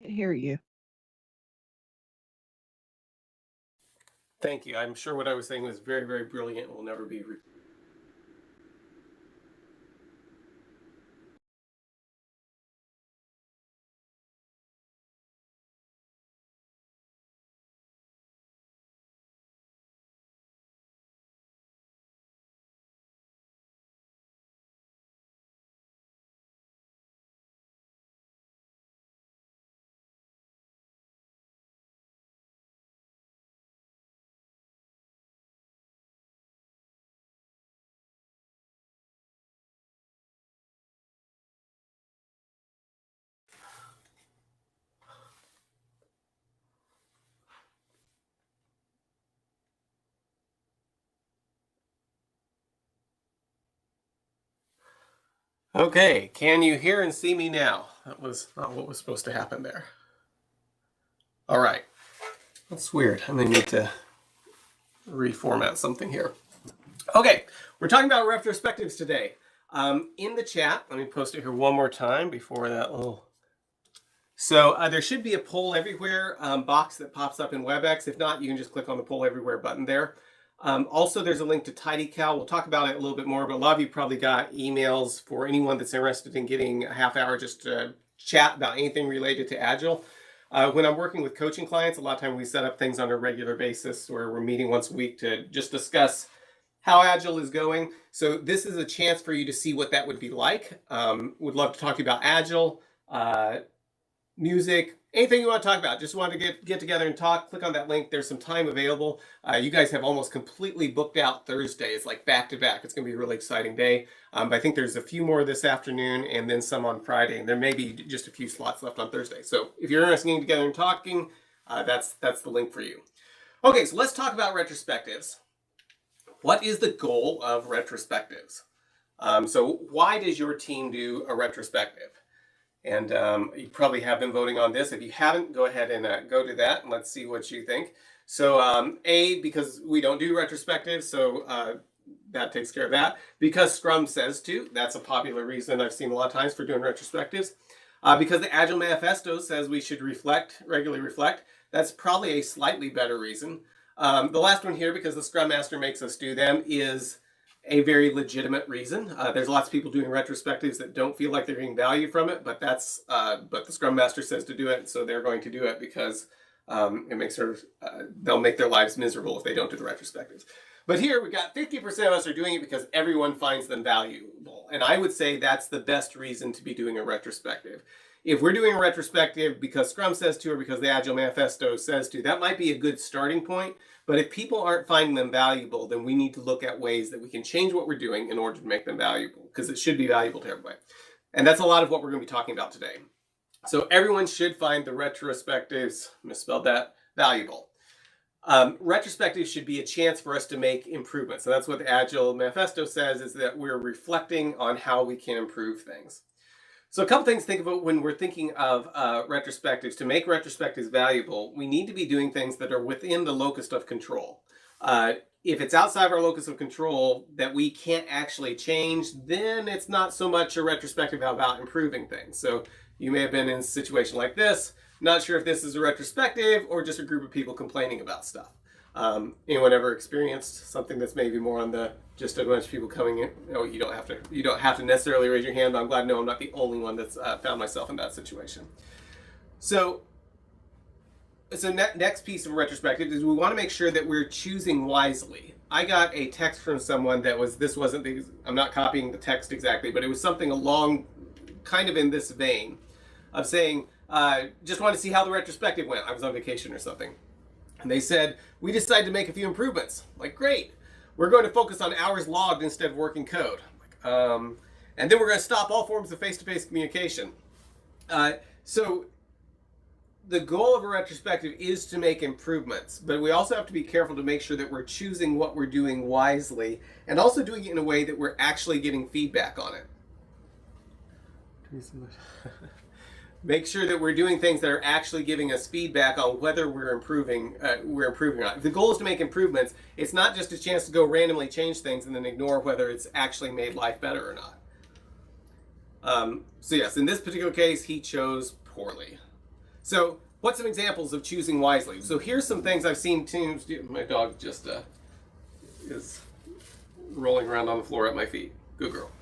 hear you. Thank you. I'm sure what I was saying was very, very brilliant. Will never be. Okay, can you hear and see me now? That was not what was supposed to happen there. All right, that's weird. I may need to reformat something here. Okay, we're talking about retrospectives today. In the chat, let me post it here one more time before that little. So there should be a poll everywhere box that pops up in WebEx. If not, you can just click on the poll everywhere button there. Also, there's a link to TidyCal. We'll talk about it a little bit more, but a lot of you probably got emails for anyone that's interested in getting a half hour just to chat about anything related to Agile. When I'm working with coaching clients, a lot of time we set up things on a regular basis where we're meeting once a week to just discuss how Agile is going. So this is a chance for you to see what that would be like. Would love to talk to you about Agile, music, anything you want to talk about. Just want to get together and talk. Click on that link. There's some time available. You guys have almost completely booked out Thursday. It's like back to back. It's going to be a really exciting day. But I think there's a few more this afternoon and then some on Friday. And there may be just a few slots left on Thursday. So if you're interested in getting together and talking, that's the link for you. Okay, so let's talk about retrospectives. What is the goal of retrospectives? So why does your team do a retrospective? And you probably have been voting on this. If you haven't, go ahead and go to that and let's see what you think. So because we don't do retrospectives, so that takes care of that. Because Scrum says to, that's a popular reason I've seen a lot of times for doing retrospectives. Because the Agile Manifesto says we should regularly reflect. That's probably a slightly better reason. The last one here, because the Scrum Master makes us do them, is a very legitimate reason. There's lots of people doing retrospectives that don't feel like they're getting value from it, but the Scrum Master says to do it, so they're going to do it because it makes they'll make their lives miserable if they don't do the retrospectives. But here we got 50% of us are doing it because everyone finds them valuable, and I would say that's the best reason to be doing a retrospective. If we're doing a retrospective because Scrum says to or because the Agile Manifesto says to, that might be a good starting point. But if people aren't finding them valuable, then we need to look at ways that we can change what we're doing in order to make them valuable, because it should be valuable to everybody. And that's a lot of what we're going to be talking about today. So everyone should find the retrospectives, misspelled that, valuable. Retrospectives should be a chance for us to make improvements. So that's what the Agile Manifesto says, is that we're reflecting on how we can improve things. So a couple things to think about when we're thinking of retrospectives. To make retrospectives valuable, we need to be doing things that are within the locus of control. If it's outside of our locus of control that we can't actually change, then it's not so much a retrospective about improving things. So you may have been in a situation like this, not sure if this is a retrospective or just a group of people complaining about stuff. Anyone ever experienced something that's maybe more on the just a bunch of people coming in? No, you don't have to necessarily raise your hand, but I'm glad to know I'm not the only one that's found myself in that situation. So next piece of retrospective is we want to make sure that we're choosing wisely. I got a text from someone that was, I'm not copying the text exactly, but it was something along kind of in this vein of saying, just want to see how the retrospective went. I was on vacation or something. And they said, we decided to make a few improvements. Like, great. We're going to focus on hours logged instead of working code. And then we're going to stop all forms of face-to-face communication. So the goal of a retrospective is to make improvements, but we also have to be careful to make sure that we're choosing what we're doing wisely and also doing it in a way that we're actually getting feedback on it. Make sure that we're doing things that are actually giving us feedback on whether we're improving or not. If the goal is to make improvements, it's not just a chance to go randomly change things and then ignore whether it's actually made life better or not. So yes, in this particular case, he chose poorly. So what's some examples of choosing wisely? So here's some things I've seen teams do. My dog just is rolling around on the floor at my feet. Good girl.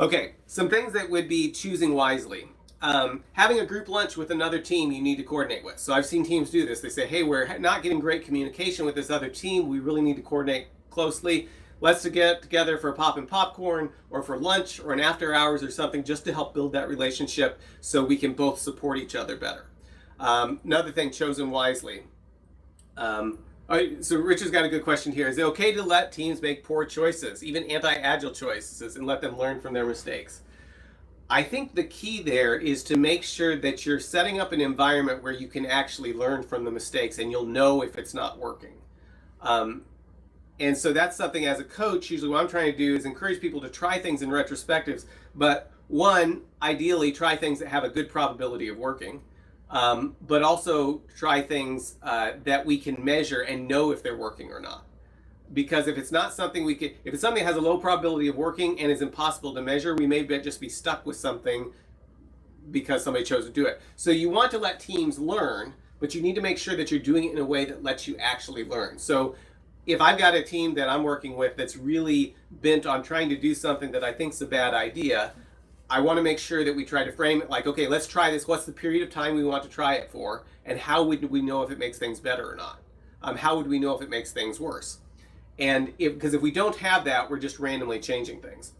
Okay, some things that would be choosing wisely. Having a group lunch with another team you need to coordinate with. So I've seen teams do this. They say, hey, we're not getting great communication with this other team. We really need to coordinate closely. Let's get together for a pop and popcorn or for lunch or an after hours or something just to help build that relationship so we can both support each other better. Another thing, chosen wisely. So Rich has got a good question here. Is it okay to let teams make poor choices, even anti-agile choices, and let them learn from their mistakes? I think the key there is to make sure that you're setting up an environment where you can actually learn from the mistakes and you'll know if it's not working. And so that's something as a coach, usually what I'm trying to do is encourage people to try things in retrospectives, but one, ideally try things that have a good probability of working, but also try things that we can measure and know if they're working or not. Because if it's not something if it's something that has a low probability of working and is impossible to measure, we may just be stuck with something because somebody chose to do it. So you want to let teams learn, but you need to make sure that you're doing it in a way that lets you actually learn. So if I've got a team that I'm working with that's really bent on trying to do something that I think is a bad idea, I want to make sure that we try to frame it like, okay, let's try this. What's the period of time we want to try it for? And how would we know if it makes things better or not? How would we know if it makes things worse? And because if we don't have that, we're just randomly changing things.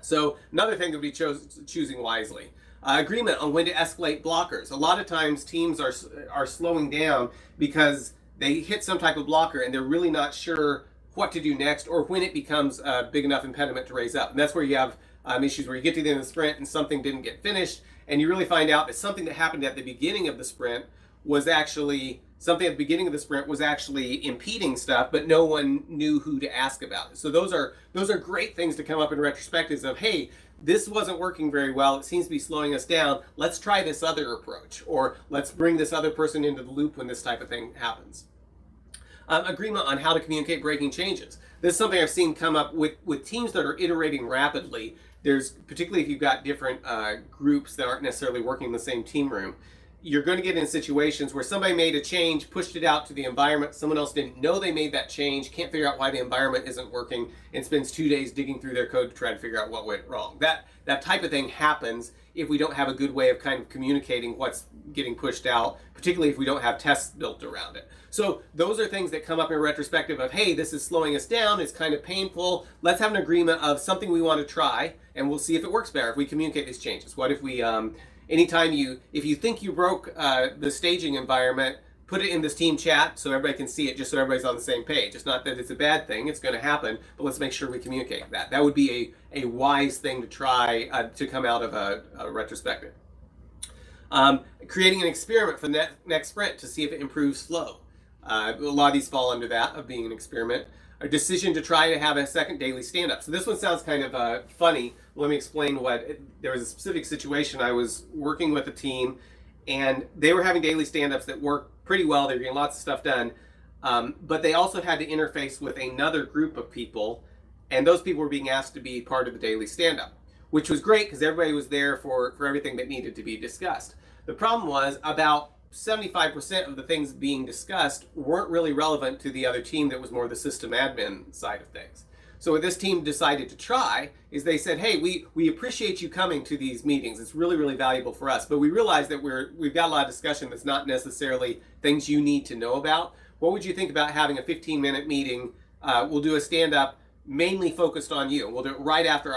So another thing would be choosing wisely. Agreement on when to escalate blockers. A lot of times teams are slowing down because they hit some type of blocker and they're really not sure what to do next or when it becomes a big enough impediment to raise up. And that's where you have issues where you get to the end of the sprint and something didn't get finished, and you really find out that something that happened at the beginning of the sprint was actually impeding stuff, but no one knew who to ask about it. So those are great things to come up in retrospectives of, hey, this wasn't working very well. It seems to be slowing us down. Let's try this other approach, or let's bring this other person into the loop when this type of thing happens. Agreement on how to communicate breaking changes. This is something I've seen come up with teams that are iterating rapidly. Particularly if you've got different groups that aren't necessarily working in the same team room, you're going to get in situations where somebody made a change, pushed it out to the environment, someone else didn't know they made that change, can't figure out why the environment isn't working, and spends 2 days digging through their code to try to figure out what went wrong. That type of thing happens if we don't have a good way of kind of communicating what's getting pushed out, particularly if we don't have tests built around it. So those are things that come up in retrospective of, hey, this is slowing us down, it's kind of painful, let's have an agreement of something we want to try, and we'll see if it works better if we communicate these changes. What if we, if you think you broke the staging environment, put it in this team chat so everybody can see it, just so everybody's on the same page. It's not that it's a bad thing, it's going to happen, but let's make sure we communicate that. That would be a wise thing to try to come out of a retrospective. Creating an experiment for the next sprint to see if it improves flow. A lot of these fall under that, of being an experiment. A decision to try to have a second daily stand-up. So this one sounds kind of funny. Let me explain there was a specific situation. I was working with a team and they were having daily stand-ups that worked pretty well. They were getting lots of stuff done. But they also had to interface with another group of people, and those people were being asked to be part of the daily stand-up, which was great because everybody was there for everything that needed to be discussed. The problem was about 75% of the things being discussed weren't really relevant to the other team that was more the system admin side of things. So what this team decided to try is they said, hey, we appreciate you coming to these meetings. It's really, really valuable for us. But we realize that we've got a lot of discussion that's not necessarily things you need to know about. What would you think about having a 15-minute meeting? We'll do a stand-up mainly focused on you. We'll do it right after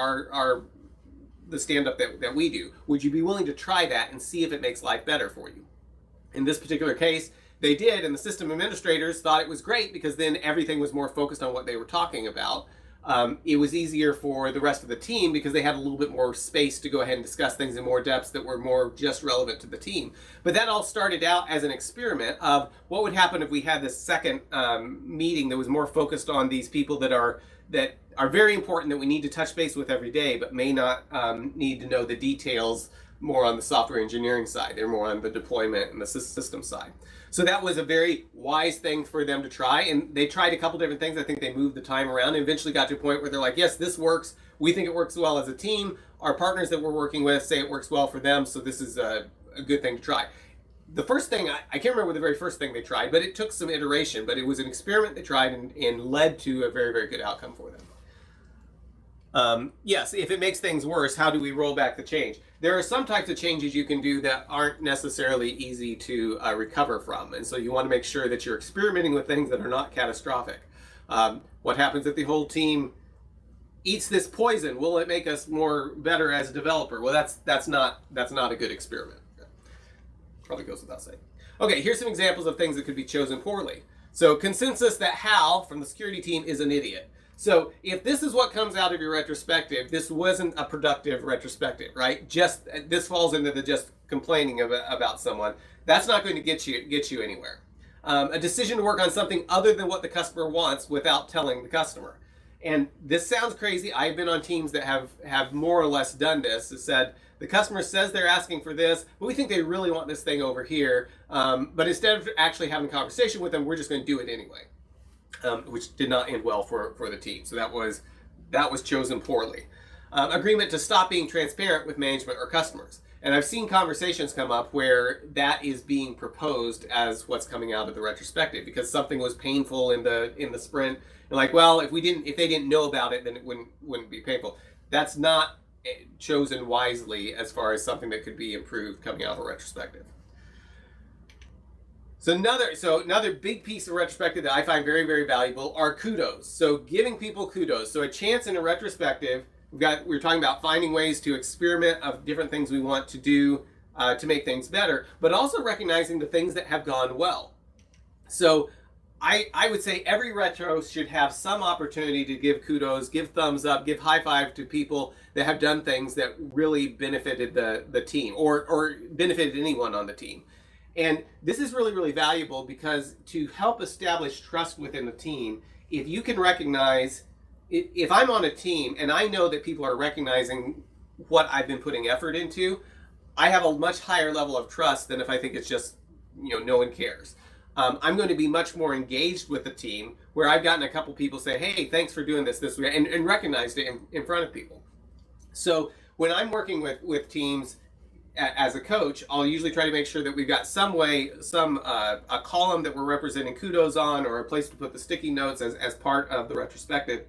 the stand-up that we do. Would you be willing to try that and see if it makes life better for you? In this particular case, they did, and the system administrators thought it was great because then everything was more focused on what they were talking about. It was easier for the rest of the team because they had a little bit more space to go ahead and discuss things in more depths that were more just relevant to the team. But that all started out as an experiment of what would happen if we had this second meeting that was more focused on these people that are very important, that we need to touch base with every day, but may not need to know the details more on the software engineering side. They're more on the deployment and the system side. So that was a very wise thing for them to try, and they tried a couple different things. I think they moved the time around and eventually got to a point where they're like, yes, this works. We think it works well as a team. Our partners that we're working with say it works well for them, so this is a good thing to try. The first thing, I can't remember the very first thing they tried, but it took some iteration, but it was an experiment they tried and led to a very, very good outcome for them. Yes, if it makes things worse, how do we roll back the change? There are some types of changes you can do that aren't necessarily easy to recover from. And so you want to make sure that you're experimenting with things that are not catastrophic. What happens if the whole team eats this poison? Will it make us better as a developer? Well, that's not a good experiment. Probably goes without saying. Okay, here's some examples of things that could be chosen poorly. So consensus that Hal from the security team is an idiot. So if this is what comes out of your retrospective, this wasn't a productive retrospective, right? Just this falls into the just complaining about someone. That's not going to get you anywhere. A decision to work on something other than what the customer wants without telling the customer. And this sounds crazy. I've been on teams that have more or less done this. It said the customer says they're asking for this, but we think they really want this thing over here. But instead of actually having a conversation with them, we're just going to do it anyway. Which did not end well for the team. So that was chosen poorly. Agreement to stop being transparent with management or customers. And I've seen conversations come up where that is being proposed as what's coming out of the retrospective because something was painful in the sprint. And like, well, if they didn't know about it, then it wouldn't be painful. That's not chosen wisely as far as something that could be improved coming out of a retrospective. So another big piece of retrospective that I find very, very valuable are kudos. So giving people kudos. So a chance in a retrospective, we're talking about finding ways to experiment of different things we want to do to make things better, but also recognizing the things that have gone well. So I would say every retro should have some opportunity to give kudos, give thumbs up, give high five to people that have done things that really benefited the team or benefited anyone on the team. And this is really, really valuable because to help establish trust within the team, if you can recognize, if I'm on a team and I know that people are recognizing what I've been putting effort into, I have a much higher level of trust than if I think it's just, no one cares. I'm going to be much more engaged with the team where I've gotten a couple people say, hey, thanks for doing this way, and recognized it in front of people. So when I'm working with teams, as a coach, I'll usually try to make sure that we've got a column that we're representing kudos on or a place to put the sticky notes as part of the retrospective.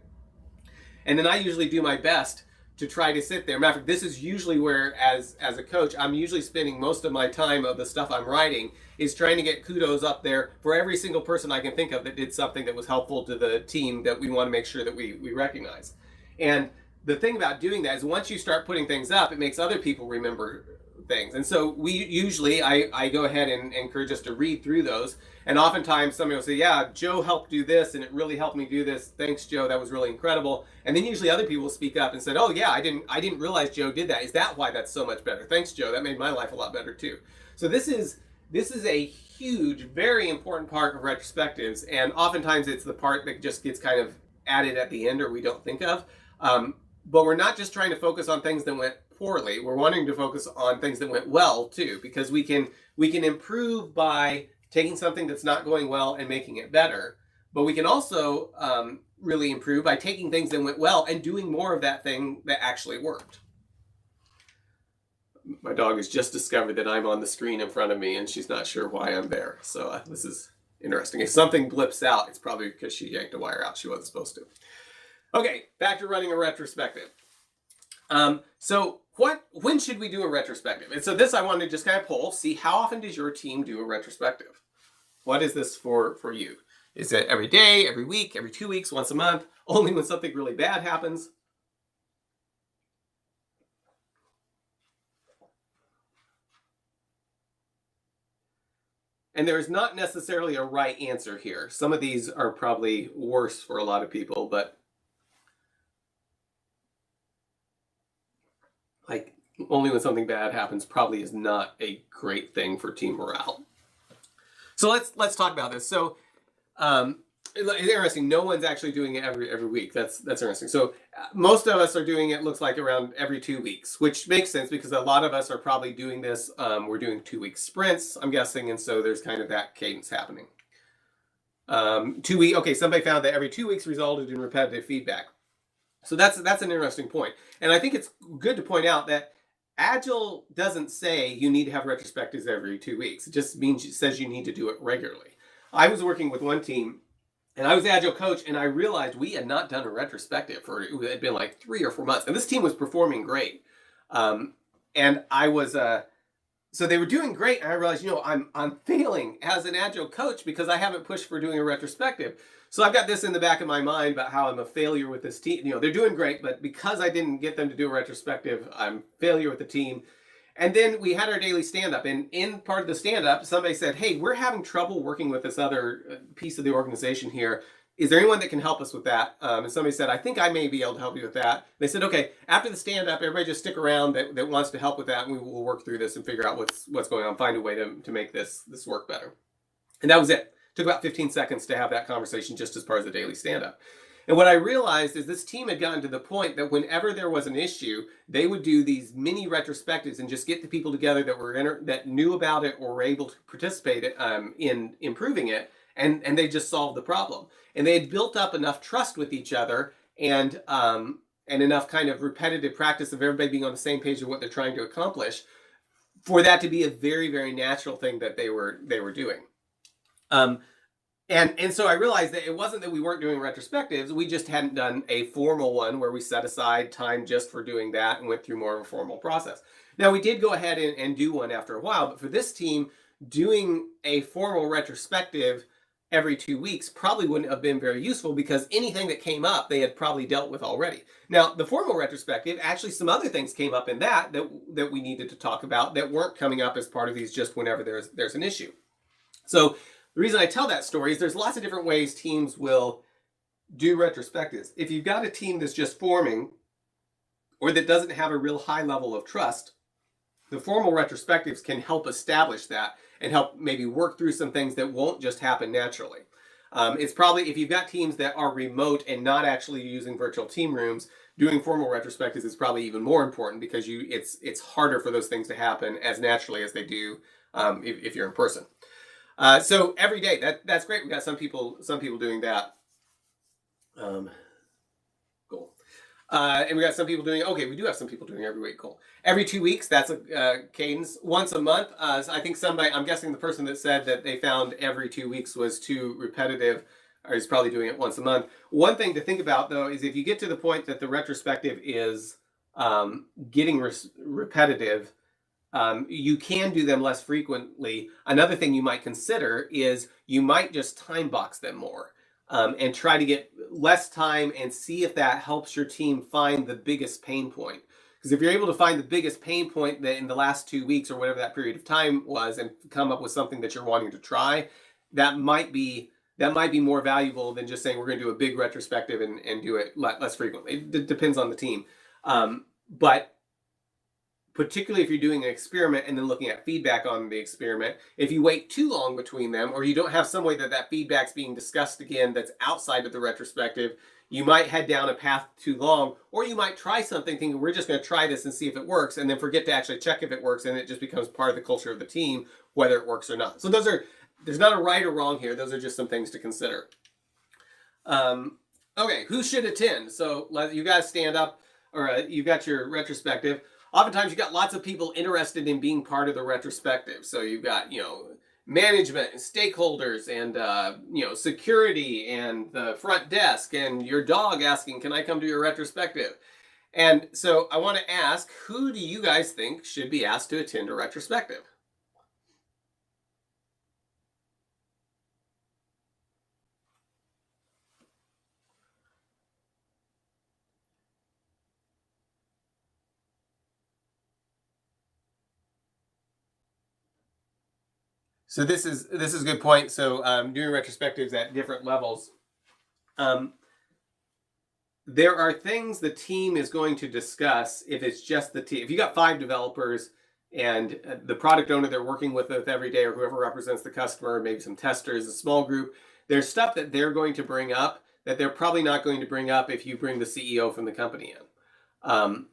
And then I usually do my best to try to sit there. Matter of fact, this is usually where, as a coach, I'm usually spending most of my time of the stuff I'm writing is trying to get kudos up there for every single person I can think of that did something that was helpful to the team that we want to make sure that we recognize. And the thing about doing that is once you start putting things up, it makes other people remember things. And so I go ahead and encourage us to read through those. And oftentimes somebody will say, yeah, Joe helped do this and it really helped me do this. Thanks, Joe. That was really incredible. And then usually other people will speak up and say, oh yeah, I didn't realize Joe did that. Is that why that's so much better? Thanks, Joe. That made my life a lot better too. So this is a huge, very important part of retrospectives. And oftentimes it's the part that just gets kind of added at the end or we don't think of. But we're not just trying to focus on things that went poorly. We're wanting to focus on things that went well too, because we can improve by taking something that's not going well and making it better. But we can also really improve by taking things that went well and doing more of that thing that actually worked. My dog has just discovered that I'm on the screen in front of me and she's not sure why I'm there. So this is interesting. If something blips out, it's probably because she yanked a wire out she wasn't supposed to. Okay, back to running a retrospective. So when should we do a retrospective? And so this I wanted to just kind of poll, see how often does your team do a retrospective? What is this for you? Is it every day, every week, every 2 weeks, once a month, only when something really bad happens? And there's not necessarily a right answer here. Some of these are probably worse for a lot of people, but like only when something bad happens probably is not a great thing for team morale. So let's talk about this. So it's interesting. No one's actually doing it every week. That's interesting. So most of us are doing it. Looks like around every 2 weeks, which makes sense because a lot of us are probably doing this. We're doing 2-week sprints, I'm guessing, and so there's kind of that cadence happening. 2 week. Okay, somebody found that every 2 weeks resulted in repetitive feedback. So that's an interesting point. And I think it's good to point out that Agile doesn't say you need to have retrospectives every 2 weeks. It just means it says you need to do it regularly. I was working with one team, and I was the Agile coach, and I realized we had not done a retrospective for, it had been like 3 or 4 months, and this team was performing great. And I was, so they were doing great, and I realized, I'm failing as an Agile coach because I haven't pushed for doing a retrospective. So I've got this in the back of my mind about how I'm a failure with this team. They're doing great, but because I didn't get them to do a retrospective, I'm a failure with the team. And then we had our daily stand-up, and in part of the stand-up, somebody said, hey, we're having trouble working with this other piece of the organization here. Is there anyone that can help us with that? And somebody said, I think I may be able to help you with that. They said, okay, after the stand-up, everybody just stick around that wants to help with that, and we will work through this and figure out what's going on, find a way to make this work better. And that was it. Took about 15 seconds to have that conversation just as part of the daily stand-up. And what I realized is this team had gotten to the point that whenever there was an issue, they would do these mini retrospectives and just get the people together that knew about it or were able to participate in improving it, and they just solved the problem. And they had built up enough trust with each other and enough kind of repetitive practice of everybody being on the same page of what they're trying to accomplish for that to be a very, very natural thing that they were doing. And so I realized that it wasn't that we weren't doing retrospectives, we just hadn't done a formal one where we set aside time just for doing that and went through more of a formal process. Now, we did go ahead and do one after a while, but for this team, doing a formal retrospective every 2 weeks probably wouldn't have been very useful because anything that came up, they had probably dealt with already. Now, the formal retrospective, actually some other things came up in that we needed to talk about that weren't coming up as part of these just whenever there's an issue. So the reason I tell that story is there's lots of different ways teams will do retrospectives. If you've got a team that's just forming or that doesn't have a real high level of trust, the formal retrospectives can help establish that and help maybe work through some things that won't just happen naturally. It's probably, if you've got teams that are remote and not actually using virtual team rooms, doing formal retrospectives is probably even more important because it's harder for those things to happen as naturally as they do if you're in person. So every day, that's great. We got some people doing that. Cool. And we got some people doing, okay, we do have some people doing every week. Cool. Every 2 weeks, that's a cadence. Once a month, so I think I'm guessing the person that said that they found every 2 weeks was too repetitive, or is probably doing it once a month. One thing to think about, though, is if you get to the point that the retrospective is getting repetitive, you can do them less frequently. Another thing you might consider is you might just time box them more and try to get less time and see if that helps your team find the biggest pain point. Because if you're able to find the biggest pain point that in the last 2 weeks or whatever that period of time was and come up with something that you're wanting to try, that might be more valuable than just saying we're going to do a big retrospective and do it less frequently. It depends on the team. But particularly if you're doing an experiment and then looking at feedback on the experiment, if you wait too long between them or you don't have some way that feedback's being discussed again that's outside of the retrospective, you might head down a path too long, or you might try something thinking we're just going to try this and see if it works and then forget to actually check if it works, and it just becomes part of the culture of the team whether it works or not. So there's not a right or wrong here. Those are just some things to consider. Okay, who should attend? So you guys stand up, or you've got your retrospective. Oftentimes, you've got lots of people interested in being part of the retrospective. So you've got, management and stakeholders and, security and the front desk and your dog asking, can I come to your retrospective? And so I want to ask, who do you guys think should be asked to attend a retrospective? So this is a good point. So doing retrospectives at different levels. There are things the team is going to discuss if it's just the team. If you got 5 developers and the product owner they're working with every day, or whoever represents the customer, maybe some testers, a small group, there's stuff that they're going to bring up that they're probably not going to bring up if you bring the CEO from the company in.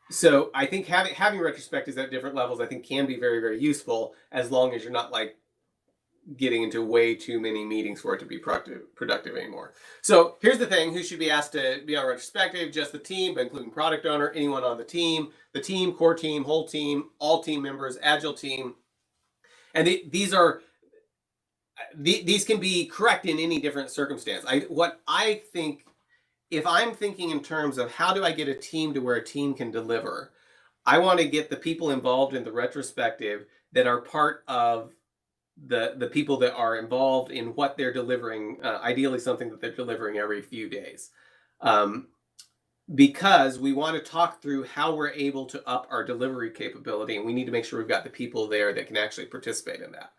So I think having retrospectives at different levels, I think, can be very, very useful as long as you're not getting into way too many meetings for it to be productive anymore. So here's the thing: who should be asked to be on retrospective? Just the team, but including product owner, anyone on the team, core team, whole team, all team members, agile team. And these can be correct in any different circumstance. What I think, if I'm thinking in terms of how do I get a team to where a team can deliver, I want to get the people involved in the retrospective that are part of the people that are involved in what they're delivering, ideally something that they're delivering every few days. Because we want to talk through how we're able to up our delivery capability, and we need to make sure we've got the people there that can actually participate in that.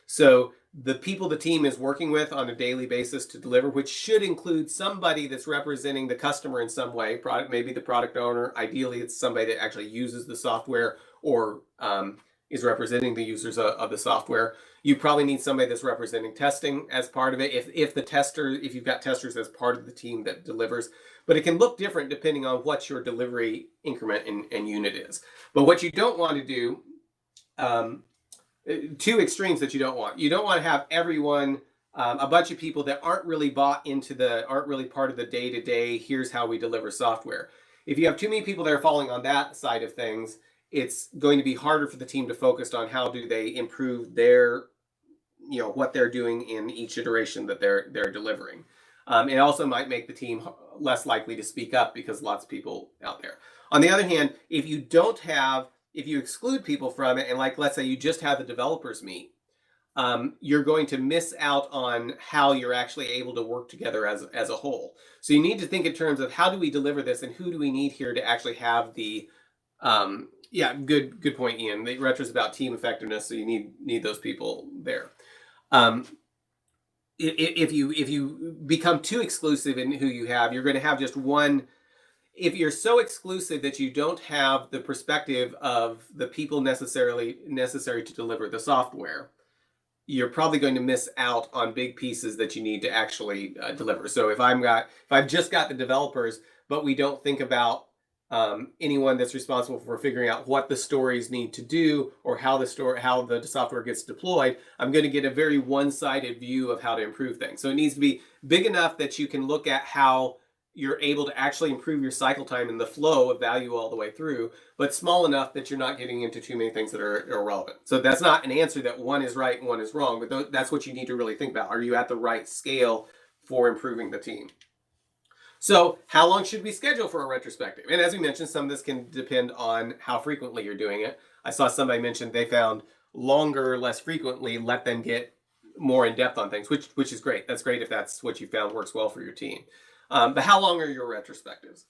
So the people the team is working with on a daily basis to deliver, which should include somebody that's representing the customer in some way, maybe the product owner. Ideally, it's somebody that actually uses the software or is representing the users of the software. You probably need somebody that's representing testing as part of it. If you've got testers as part of the team that delivers, but it can look different depending on what your delivery increment and unit is. But what you don't want to do, two extremes that you don't want. You don't want to have everyone, a bunch of people that aren't really bought into aren't really part of the day-to-day, here's how we deliver software. If you have too many people that are falling on that side of things, it's going to be harder for the team to focus on how do they improve their, what they're doing in each iteration that they're delivering. It also might make the team less likely to speak up because lots of people out there. On the other hand, if you exclude people from it, and let's say you just have the developers meet, you're going to miss out on how you're actually able to work together as a whole. So you need to think in terms of how do we deliver this and who do we need here to actually have the, good point, Ian. The retro is about team effectiveness, so you need those people there. If you become too exclusive in who you have, you're going to have just one. If you're so exclusive that you don't have the perspective of the people necessary to deliver the software, you're probably going to miss out on big pieces that you need to actually deliver. So if I've just got the developers, but we don't think about anyone that's responsible for figuring out what the stories need to do or how the software gets deployed, I'm going to get a very one-sided view of how to improve things. So it needs to be big enough that you can look at how you're able to actually improve your cycle time and the flow of value all the way through, but small enough that you're not getting into too many things that are irrelevant. So that's not an answer that one is right and one is wrong, but that's what you need to really think about. Are you at the right scale for improving the team? So how long should we schedule for a retrospective? And as we mentioned, some of this can depend on how frequently you're doing it. I saw somebody mention they found longer, less frequently, let them get more in depth on things, which is great. That's great if that's what you found works well for your team. But how long are your retrospectives?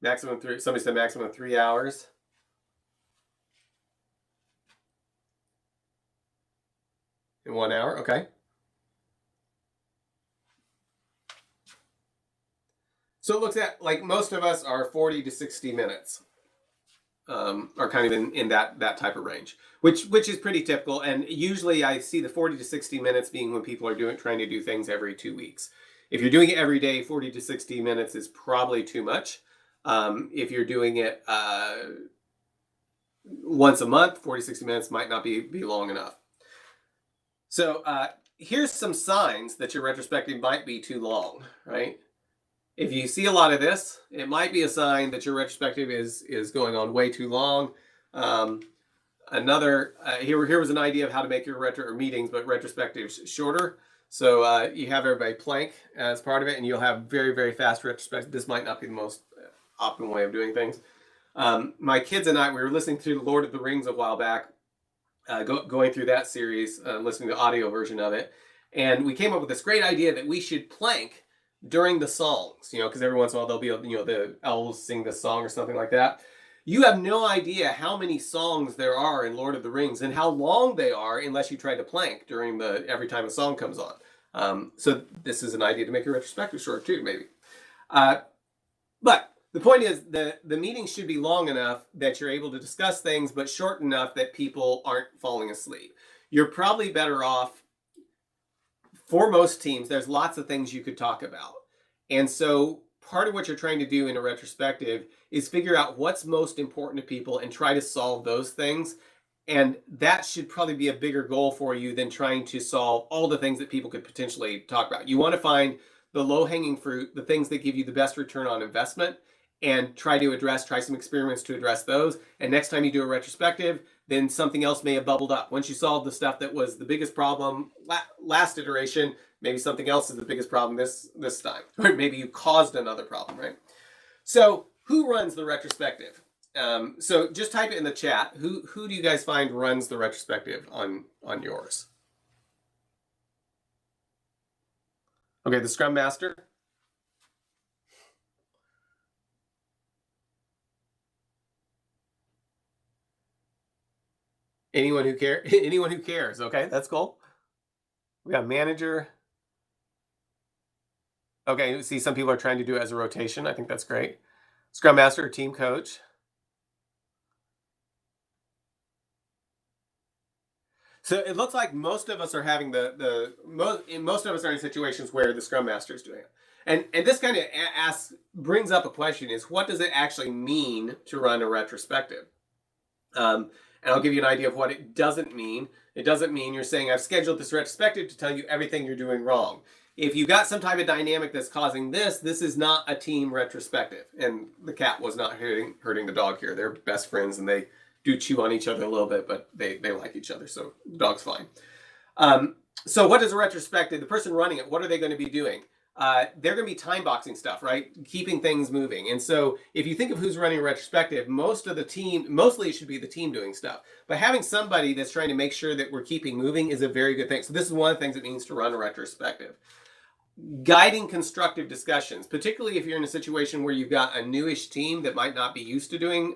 Somebody said maximum 3 hours. In 1 hour, okay. So it looks at, like most of us are 40 to 60 minutes, are kind of in that type of range, which is pretty typical. And usually I see the 40 to 60 minutes being when people are trying to do things every 2 weeks. If you're doing it every day, 40 to 60 minutes is probably too much. If you're doing it once a month, 40, 60 minutes might not be long enough. So here's some signs that your retrospective might be too long, right? If you see a lot of this, it might be a sign that your retrospective is going on way too long. Here was an idea of how to make your meetings, but retrospectives shorter. So you have everybody plank as part of it, and you'll have very, very fast retrospective. This might not be the most optimal way of doing things. My kids and I, we were listening to Lord of the Rings a while back, going through that series, listening to the audio version of it, and we came up with this great idea that we should plank during the songs, because every once in a while there'll be, the elves sing this song or something like that. You have no idea how many songs there are in Lord of the Rings and how long they are unless you try to plank every time a song comes on. So this is an idea to make your retrospective short too, maybe. But the point is the meeting should be long enough that you're able to discuss things, but short enough that people aren't falling asleep. You're probably better off. For most teams, there's lots of things you could talk about. And so part of what you're trying to do in a retrospective is figure out what's most important to people and try to solve those things And that should probably be a bigger goal for you than trying to solve all the things that people could potentially talk about. You want to find the low-hanging fruit, the things that give you the best return on investment, and try some experiments to address those. And next time you do a retrospective, then something else may have bubbled up. Once you solve the stuff that was the biggest problem last iteration, maybe something else is the biggest problem this time. Or maybe you caused another problem, right? So who runs the retrospective? So just type it in the chat. Who do you guys find runs the retrospective on yours? Okay, the Scrum Master. Anyone who cares? Anyone who cares? Okay, that's cool. We got manager. Okay, see, some people are trying to do it as a rotation. I think that's great. Scrum Master, team coach. So it looks like most of us are having most of us are in situations where the Scrum Master is doing it. And this kind of brings up a question: is what does it actually mean to run a retrospective? And I'll give you an idea of what it doesn't mean. It doesn't mean you're saying, I've scheduled this retrospective to tell you everything you're doing wrong. If you got some type of dynamic that's causing this is not a team retrospective. And the cat was not hurting the dog here. They're best friends and they do chew on each other a little bit, but they like each other, so the dog's fine. So what is a retrospective? The person running it, what are they going to be doing? They're going to be time boxing stuff, right? Keeping things moving. And so if you think of who's running a retrospective, mostly it should be the team doing stuff. But having somebody that's trying to make sure that we're keeping moving is a very good thing. So this is one of the things it means to run a retrospective. Guiding constructive discussions, particularly if you're in a situation where you've got a newish team that might not be used to doing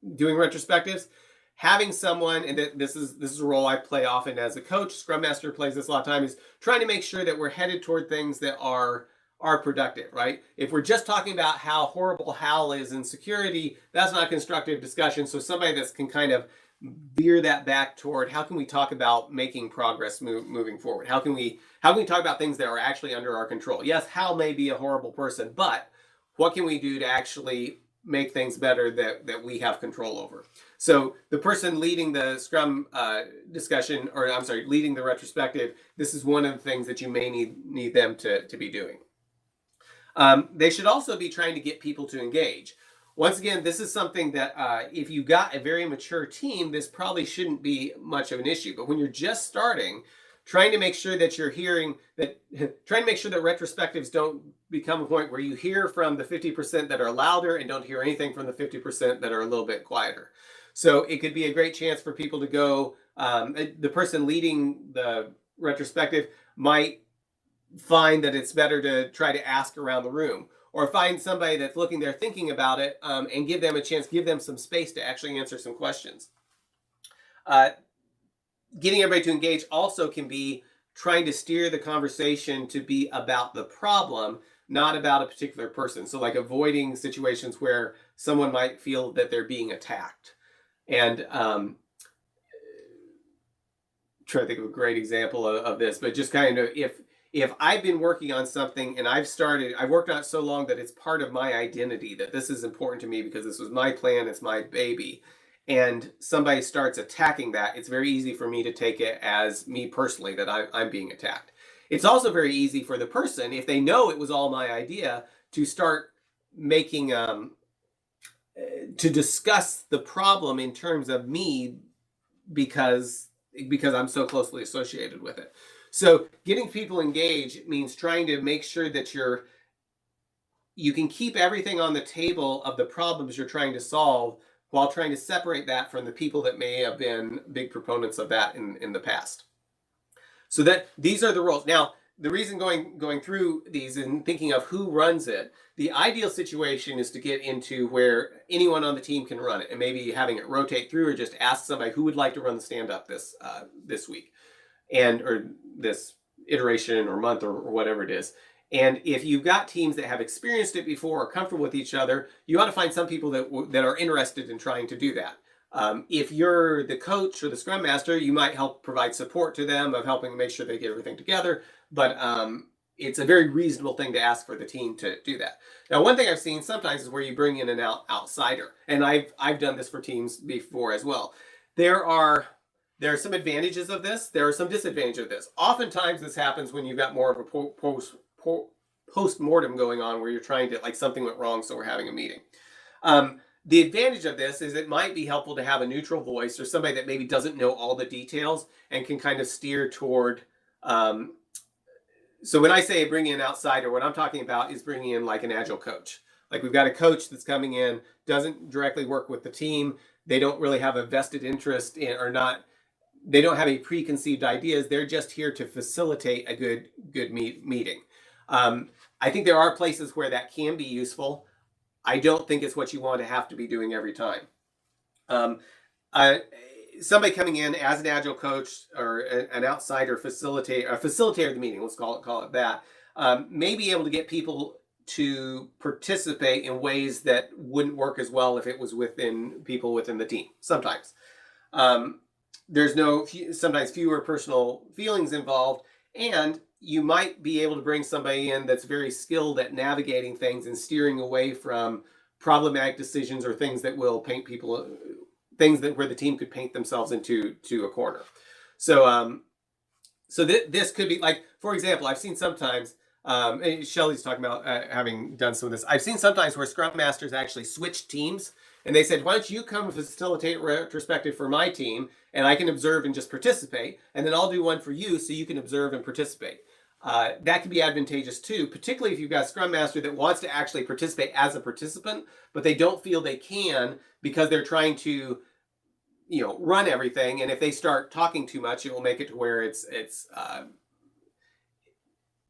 retrospectives. Having someone, and this is a role I play often as a coach, Scrum Master plays this a lot of time, is trying to make sure that we're headed toward things that are productive, right? If we're just talking about how horrible Hal is in security, that's not constructive discussion. So somebody that can kind of veer that back toward how can we talk about making progress moving forward? How can we talk about things that are actually under our control? Yes, Hal may be a horrible person, but what can we do to actually make things better that we have control over? So the person leading the Scrum discussion, or I'm sorry, leading the retrospective, this is one of the things that you may need them to be doing. They should also be trying to get people to engage. Once again, this is something that if you got a very mature team, this probably shouldn't be much of an issue. But when you're just starting, trying to make sure that trying to make sure that retrospectives don't become a point where you hear from the 50% that are louder and don't hear anything from the 50% that are a little bit quieter. So it could be a great chance for people to go, the person leading the retrospective might find that it's better to try to ask around the room, or find somebody that's looking there thinking about it, and give them a chance, give them some space to actually answer some questions. Getting everybody to engage also can be trying to steer the conversation to be about the problem, not about a particular person. So like avoiding situations where someone might feel that they're being attacked. And try to think of a great example of this, but just kind of if I've been working on something and I've worked on it so long that it's part of my identity, that this is important to me because this was my plan, it's my baby, and somebody starts attacking that, it's very easy for me to take it as me personally, that I'm being attacked. It's also very easy for the person, if they know it was all my idea, to start making to discuss the problem in terms of me because I'm so closely associated with it. So getting people engaged means trying to make sure that you can keep everything on the table of the problems you're trying to solve, while trying to separate that from the people that may have been big proponents of that in the past. So that these are the roles. Now, the reason going through these and thinking of who runs it, the ideal situation is to get into where anyone on the team can run it, and maybe having it rotate through, or just ask somebody who would like to run the stand-up this week, or this iteration or month or whatever it is. And if you've got teams that have experienced it before, are comfortable with each other, you ought to find some people that are interested in trying to do that. If you're the coach or the Scrum Master, you might help provide support to them of helping make sure they get everything together. But it's a very reasonable thing to ask for the team to do that. Now, one thing I've seen sometimes is where you bring in an outsider, and I've done this for teams before as well. There are some advantages of this. There are some disadvantages of this. Oftentimes, this happens when you've got more of a post-mortem going on, where you're trying to, like, something went wrong, so we're having a meeting. The advantage of this is it might be helpful to have a neutral voice or somebody that maybe doesn't know all the details and can kind of steer toward. So when I say bring in an outsider, what I'm talking about is bringing in like an Agile coach. Like, we've got a coach that's coming in, doesn't directly work with the team. They don't really have a vested interest in, or not, they don't have any preconceived ideas. They're just here to facilitate a good meeting. I think there are places where that can be useful. I don't think it's what you want to have to be doing every time. Somebody coming in as an Agile coach or an outsider facilitator of the meeting, let's call it that, may be able to get people to participate in ways that wouldn't work as well if it was people within the team. Sometimes there's sometimes fewer personal feelings involved, and you might be able to bring somebody in that's very skilled at navigating things and steering away from problematic decisions or things that will paint people, where the team could paint themselves into a corner. So this could be, like, for example, I've seen sometimes, Shelly's talking about having done some of this. I've seen sometimes where Scrum Masters actually switch teams, and they said, why don't you come facilitate retrospective for my team, and I can observe and just participate, and then I'll do one for you so you can observe and participate. That can be advantageous too, particularly if you've got a Scrum Master that wants to actually participate as a participant, but they don't feel they can because they're trying to, run everything. And if they start talking too much, it will make it to where it's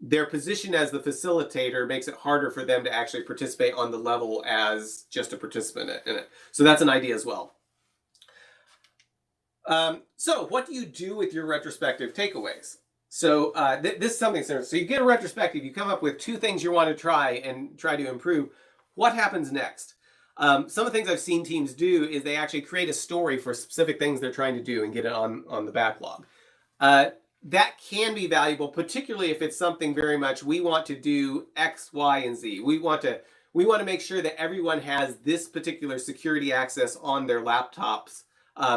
their position as the facilitator makes it harder for them to actually participate on the level as just a participant in it. So that's an idea as well. So what do you do with your retrospective takeaways? So this is something similar. So you get a retrospective, you come up with 2 things you want to try to improve. What happens next? Some of the things I've seen teams do is they actually create a story for specific things they're trying to do and get it on the backlog. That can be valuable, particularly if it's something very much, we want to do X, Y, and Z. We want to make sure that everyone has this particular security access on their laptops.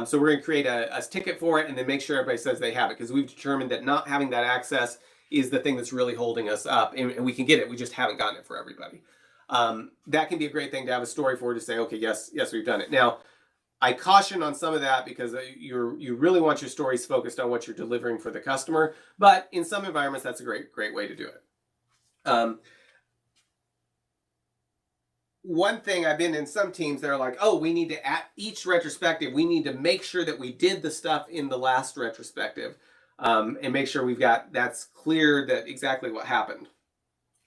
So we're going to create a ticket for it and then make sure everybody says they have it, because we've determined that not having that access is the thing that's really holding us up, and we can get it. We just haven't gotten it for everybody. That can be a great thing to have a story for, to say, okay, yes, we've done it. Now, I caution on some of that because you really want your stories focused on what you're delivering for the customer, but in some environments, that's a great way to do it. One thing, I've been in some teams, they're like, oh, we need to, at each retrospective, we need to make sure that we did the stuff in the last retrospective, and make sure that's clear, that exactly what happened.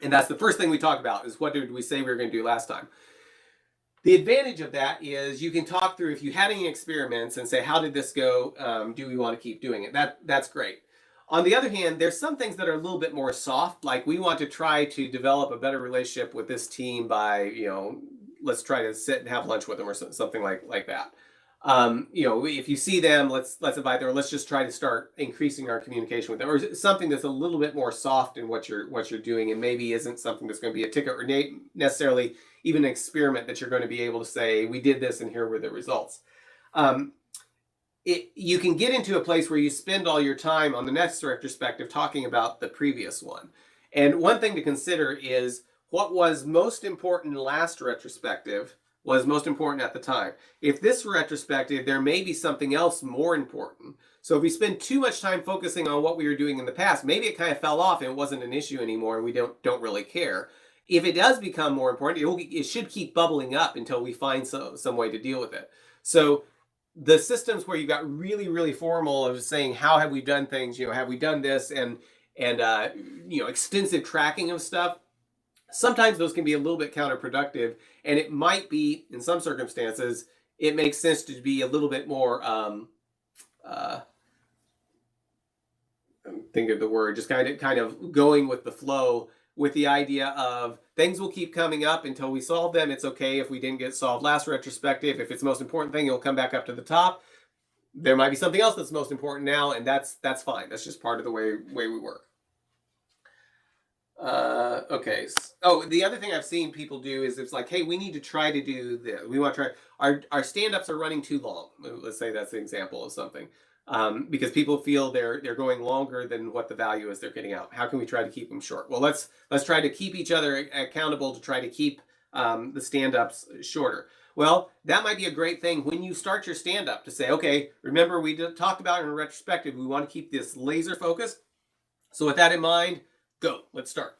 And that's the first thing we talk about, is what did we say we were going to do last time? The advantage of that is you can talk through, if you had any experiments, and say, how did this go? Do we want to keep doing it? That's great. On the other hand, there's some things that are a little bit more soft, like we want to try to develop a better relationship with this team by, let's try to sit and have lunch with them or something like that. If you see them, let's invite them, or let's just try to start increasing our communication with them, or something that's a little bit more soft in what you're doing, and maybe isn't something that's going to be a ticket or necessarily even an experiment that you're going to be able to say, we did this and here were the results. You can get into a place where you spend all your time on the next retrospective talking about the previous one. And one thing to consider is what was most important in last retrospective was most important at the time. If this retrospective, there may be something else more important. So if we spend too much time focusing on what we were doing in the past, maybe it kind of fell off and it wasn't an issue anymore and we don't really care. If it does become more important, it should keep bubbling up until we find some way to deal with it. So the systems where you got really, really formal of saying, how have we done things? Have we done this? And extensive tracking of stuff. Sometimes those can be a little bit counterproductive, and it might be, in some circumstances, it makes sense to be a little bit more, think of the word, just kind of going with the flow, with the idea of things will keep coming up until we solve them. It's okay if we didn't get solved last retrospective. If it's the most important thing, it'll come back up to the top. There might be something else that's most important now, and that's fine. That's just part of the way we work. Okay. Oh, the other thing I've seen people do is it's like, hey, we need to try to do this. We want to try. Our stand-ups are running too long. Let's say that's an example of something. Because people feel they're going longer than what the value is they're getting out. How can we try to keep them short? Well, let's try to keep each other accountable to try to keep the stand-ups shorter. Well, that might be a great thing when you start your stand-up to say, okay, remember we talked about in a retrospective, we want to keep this laser focus. So with that in mind, go. Let's start.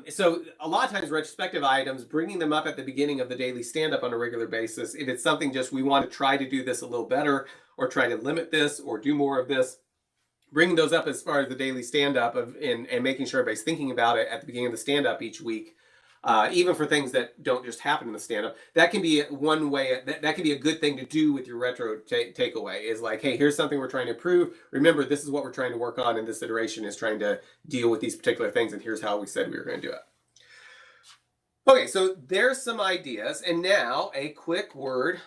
So a lot of times retrospective items, bringing them up at the beginning of the daily stand-up on a regular basis, if it's something just we want to try to do this a little better or try to limit this or do more of this, bringing those up as far as the daily stand-up and making sure everybody's thinking about it at the beginning of the stand-up each week, even for things that don't just happen in the stand-up, that can be one way, that can be a good thing to do with your retro takeaway is like, hey, here's something we're trying to improve. Remember, this is what we're trying to work on, and this iteration is trying to deal with these particular things, and here's how we said we were going to do it. Okay, so there's some ideas, and now a quick word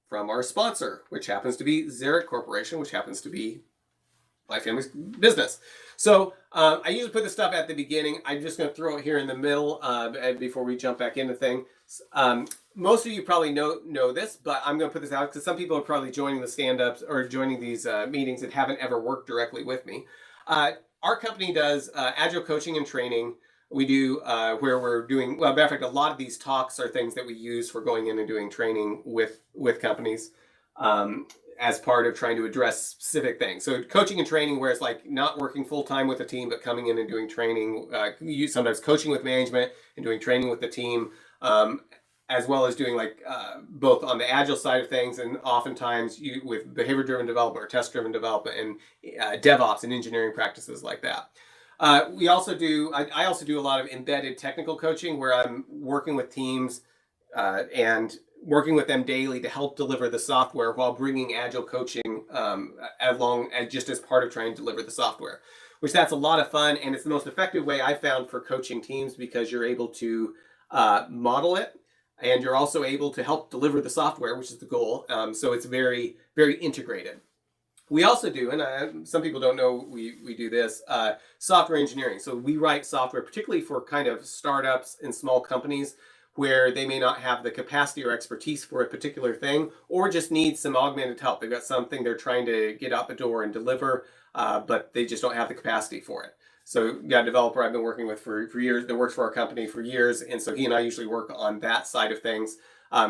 from our sponsor, which happens to be Xeric Corporation, which happens to be my family's business. So I usually put the stuff at the beginning. I'm just going to throw it here in the middle before we jump back into things. Most of you probably know this, but I'm going to put this out because some people are probably joining the stand-ups or joining these meetings that haven't ever worked directly with me. Our company does Agile coaching and training. We do where we're doing, well, matter of fact, a lot of these talks are things that we use for going in and doing training with companies. As part of trying to address specific things. So coaching and training where it's like not working full-time with a team, but coming in and doing training, sometimes coaching with management and doing training with the team, as well as doing like both on the Agile side of things and oftentimes with behavior-driven development or test-driven development and DevOps and engineering practices like that. I also do a lot of embedded technical coaching where I'm working with teams and working with them daily to help deliver the software while bringing Agile coaching along just as part of trying to deliver the software, which that's a lot of fun. And it's the most effective way I found for coaching teams because you're able to model it and you're also able to help deliver the software, which is the goal. So it's very, very integrated. We also do, and some people don't know we do this, software engineering. So we write software, particularly for kind of startups and small companies where they may not have the capacity or expertise for a particular thing, or just need some augmented help. They've got something they're trying to get out the door and deliver, but they just don't have the capacity for it. So we've got a developer I've been working with for years that works for our company for years, and so he and I usually work on that side of things,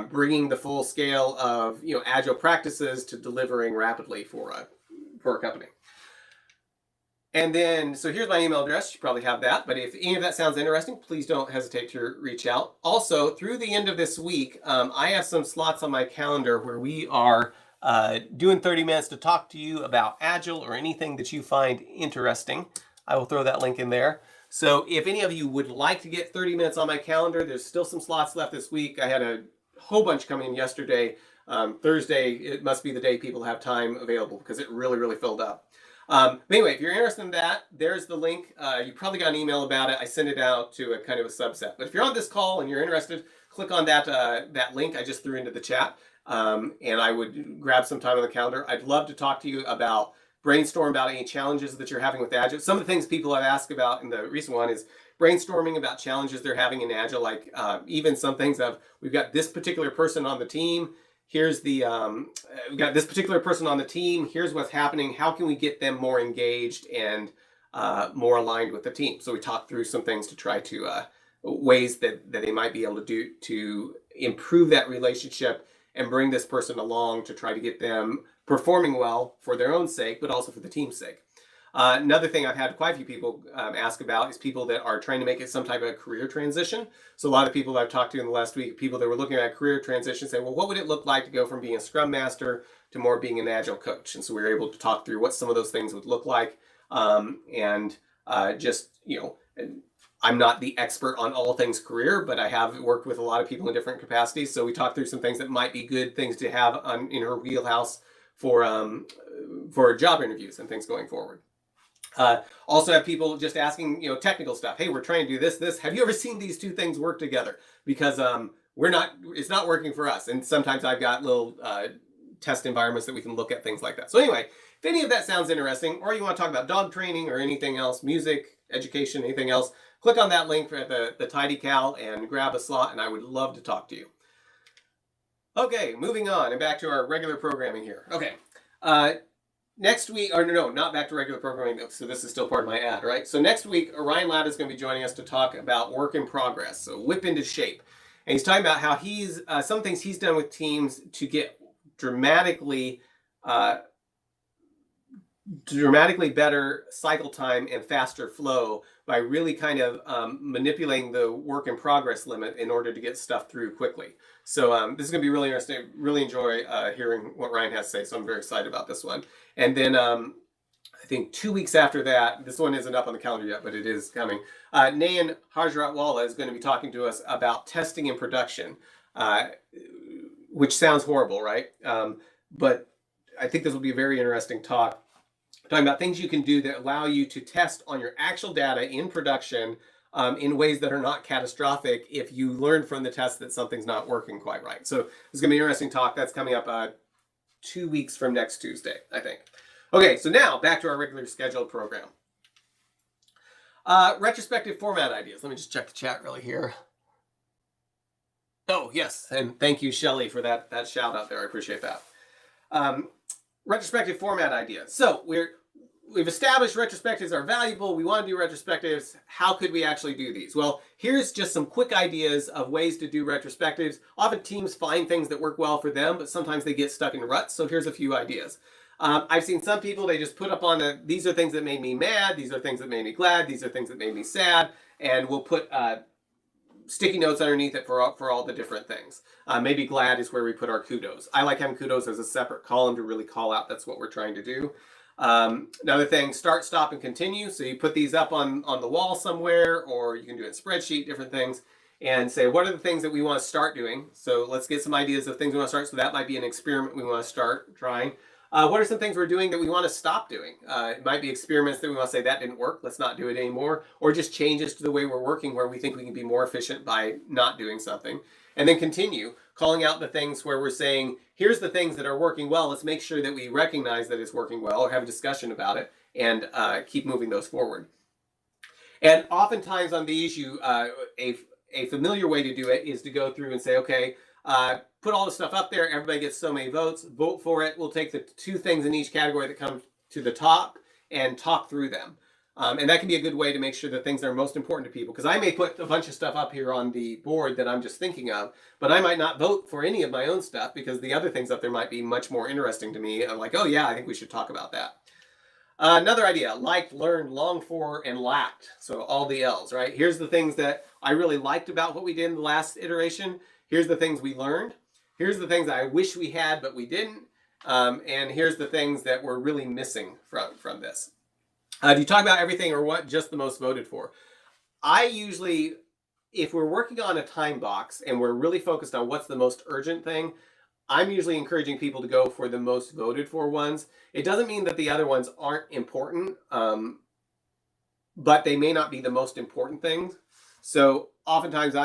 bringing the full scale of Agile practices to delivering rapidly for a company. And then, so here's my email address. You probably have that, but if any of that sounds interesting, please don't hesitate to reach out. Also, through the end of this week, I have some slots on my calendar where we are doing 30 minutes to talk to you about Agile or anything that you find interesting. I will throw that link in there. So if any of you would like to get 30 minutes on my calendar, there's still some slots left this week. I had a whole bunch coming in yesterday. Thursday, it must be the day people have time available because it really, really filled up. But anyway, if you're interested in that, there's the link. You probably got an email about it. I sent it out to a kind of a subset. But if you're on this call and you're interested, click on that link I just threw into the chat. And I would grab some time on the calendar. I'd love to talk to you about brainstorm about any challenges that you're having with Agile. Some of the things people have asked about in the recent one is brainstorming about challenges they're having in Agile, like even some things of, we've got this particular person on the team. Here's the, we've got this particular person on the team. Here's what's happening. How can we get them more engaged and more aligned with the team? So we talked through some things to try to, ways that they might be able to do to improve that relationship and bring this person along to try to get them performing well for their own sake, but also for the team's sake. Another thing I've had quite a few people ask about is people that are trying to make it some type of career transition. So a lot of people that I've talked to in the last week, people that were looking at career transition, say, well, what would it look like to go from being a Scrum Master to more being an Agile coach? And so we were able to talk through what some of those things would look like. I'm not the expert on all things career, but I have worked with a lot of people in different capacities. So we talked through some things that might be good things to have in her wheelhouse for job interviews and things going forward. Also have people just asking, technical stuff. Hey, we're trying to do this. Have you ever seen these two things work together? Because it's not working for us. And sometimes I've got little test environments that we can look at things like that. So anyway, if any of that sounds interesting, or you want to talk about dog training or anything else, music, education, anything else, click on that link at the TidyCal and grab a slot, and I would love to talk to you. Okay, moving on and back to our regular programming here. Okay, next week, or no, not back to regular programming, so this is still part of my ad, right? So next week, Ryan Ladd is going to be joining us to talk about work in progress, so whip into shape. And he's talking about how he's, some things he's done with teams to get dramatically better cycle time and faster flow by really kind of manipulating the work in progress limit in order to get stuff through quickly. So this is going to be really interesting. Really enjoy hearing what Ryan has to say. So I'm very excited about this one. And then I think 2 weeks after that, this one isn't up on the calendar yet, but it is coming. Nayan Hajratwala is going to be talking to us about testing in production, which sounds horrible, right? But I think this will be a very interesting talk, talking about things you can do that allow you to test on your actual data in production in ways that are not catastrophic if you learn from the test that something's not working quite right. So it's going to be an interesting talk. That's coming up 2 weeks from next Tuesday, I think. Okay, so now back to our regularly scheduled program. Retrospective format ideas. Let me just check the chat really here. Oh, yes, and thank you, Shelley, for that shout out there. I appreciate that. Retrospective format ideas. So we've established retrospectives are valuable. We want to do retrospectives. How could we actually do these? Well, here's just some quick ideas of ways to do retrospectives. Often teams find things that work well for them, but sometimes they get stuck in ruts. So here's a few ideas. I've seen some people, they just put up on these are things that made me mad. These are things that made me glad. These are things that made me sad. And we'll put sticky notes underneath it for all the different things. Maybe glad is where we put our kudos. I like having kudos as a separate column to really call out that's what we're trying to do. Another thing, start, stop, and continue. So you put these up on the wall somewhere, or you can do it in spreadsheet, different things, and say, what are the things that we want to start doing? So let's get some ideas of things we want to start. So that might be an experiment we want to start trying. What are some things we're doing that we want to stop doing? It might be experiments that we want to say that didn't work, let's not do it anymore, or just changes to the way we're working where we think we can be more efficient by not doing something. And then continue, calling out the things where we're saying, here's the things that are working well, let's make sure that we recognize that it's working well or have a discussion about it and keep moving those forward. And oftentimes on these, a familiar way to do it is to go through and say, okay, put all the stuff up there, everybody gets so many votes, vote for it. We'll take the 2 things in each category that come to the top and talk through them. And that can be a good way to make sure the things that are most important to people, because I may put a bunch of stuff up here on the board that I'm just thinking of, but I might not vote for any of my own stuff because the other things up there might be much more interesting to me. I'm like, oh yeah, I think we should talk about that. Another idea, liked, learned, longed for, and lacked. So all the L's, right? Here's the things that I really liked about what we did in the last iteration. Here's the things we learned. Here's the things I wish we had, but we didn't. And here's the things that we're really missing from this. Do you talk about everything or what just the most voted for? I usually, if we're working on a time box and we're really focused on what's the most urgent thing, I'm usually encouraging people to go for the most voted for ones. It doesn't mean that the other ones aren't important, but they may not be the most important things. So oftentimes